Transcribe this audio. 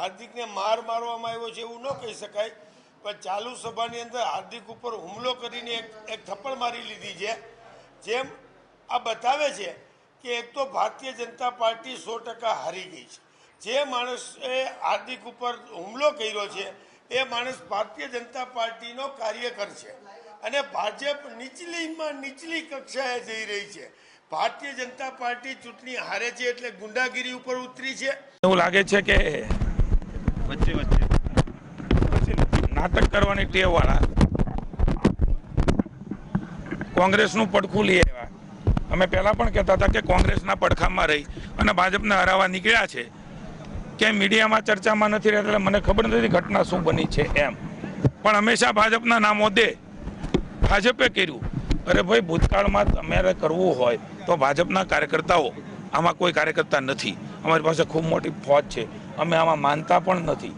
હાર્દિકને માર મારવામાં આવ્યો છે એવું ન કહી શકાય, પણ ચાલુ સભાની અંદર હાર્દિક ઉપર હુમલો કરીને એક થપ્પડ મારી લીધી છે। જેમ આ બતાવે છે કે એક તો ભારતીય જનતા પાર્ટી 100% હારી ગઈ છે। જે માણસે હાર્દિક ઉપર હુમલો કર્યો છે એ માણસ ભારતીય જનતા પાર્ટીનો કાર્યકર છે અને ભાજપ નીચલીમાં નીચલી કક્ષાએ જઈ રહી છે। ભારતીય જનતા પાર્ટી ચૂંટણી હારે છે એટલે ગુંડાગીરી ઉપર ઉતરી છે। એવું લાગે છે કે વચ્ચે નાટક કરવાની ટેવવાળા કોંગ્રેસનું પડખું લઈ આવ્યા। અમે પહેલાં પણ કહેતા હતા કે કોંગ્રેસના પડખામાં રહી અને ભાજપને હરાવવા નીકળ્યા છે। ક્યાંય મીડિયામાં ચર્ચામાં નથી રહેતા એટલે મને ખબર નથી ઘટના શું બની છે એમ, પણ હંમેશા ભાજપના નામો દે ભાજપે કર્યું। અરે ભાઈ, ભૂતકાળમાં તમારે કરવું હોય તો ભાજપના કાર્યકર્તાઓ, આમાં કોઈ કાર્યકર્તા નથી, અમારી પાસે ખૂબ મોટી ફોજ છે, અમે આમાં માનતા પણ નથી।